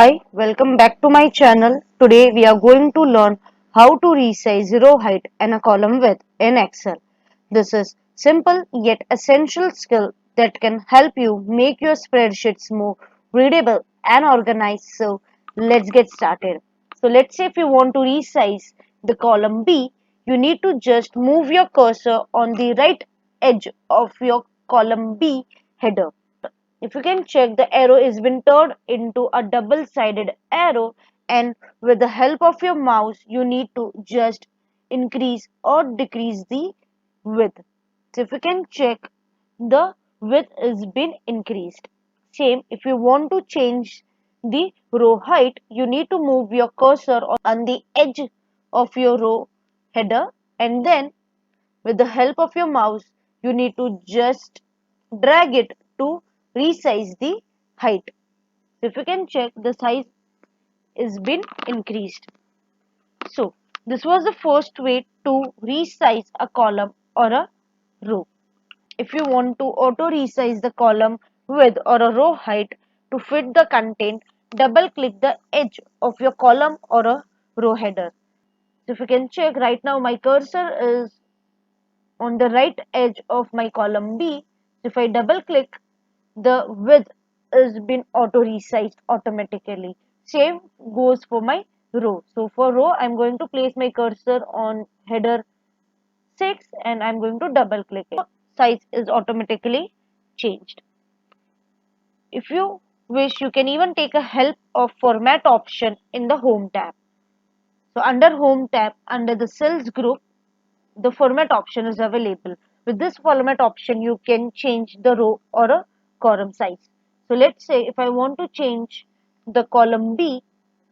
Hi, welcome back to my channel. Today we are going to learn how to resize row height and a column width in Excel. This is simple yet essential skill that can help you make your spreadsheets more readable and organized. So let's get started. So let's say if you want to resize the column B, you need to just move your cursor on the right edge of your column B header. If you can check, the arrow is been turned into a double-sided arrow, and with the help of your mouse you need to just increase or decrease the width. So if you can check, the width is been increased. Same, if you want to change the row height, you need to move your cursor on the edge of your row header, and then with the help of your mouse, you need to just drag it to resize the height. So if you can check, the size is been increased. So this was the first way to resize a column or a row. If you want to auto resize the column width or a row height to fit the content, double click the edge of your column or a row header. So if you can check, right now my cursor is on the right edge of my column B. If I double click, the width is been auto resized automatically. Same goes for my row. So for row, I'm going to place my cursor on header 6 and I'm going to double click it. Size is automatically changed. If you wish, you can even take a help of format option in the home tab. So under home tab, under the cells group, the format option is available. With this format option, you can change the row or a column size. So let's say if I want to change the column B,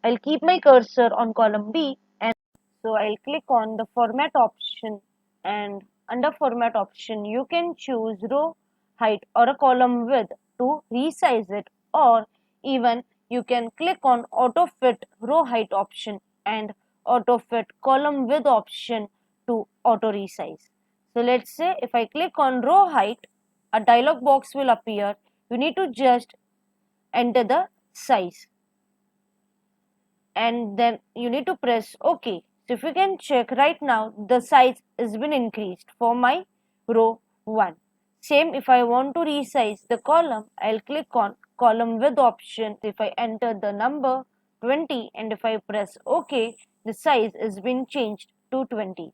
I'll keep my cursor on column B, and so I'll click on the format option, and under format option you can choose row height or a column width to resize it, or even you can click on auto fit row height option and auto fit column width option to auto resize. So let's say if I click on row height, a dialog box will appear. You need to just enter the size and then you need to press OK. So if you can check, right now the size has been increased for my row 1. Same, if I want to resize the column, I'll click on column width option. If I enter the number 20 and if I press OK, the size has been changed to 20.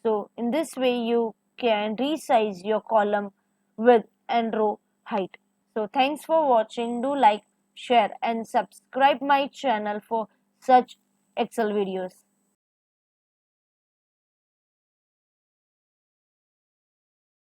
So in this way you can resize your column width and row height. So thanks for watching. Do like, share and subscribe my channel for such Excel videos.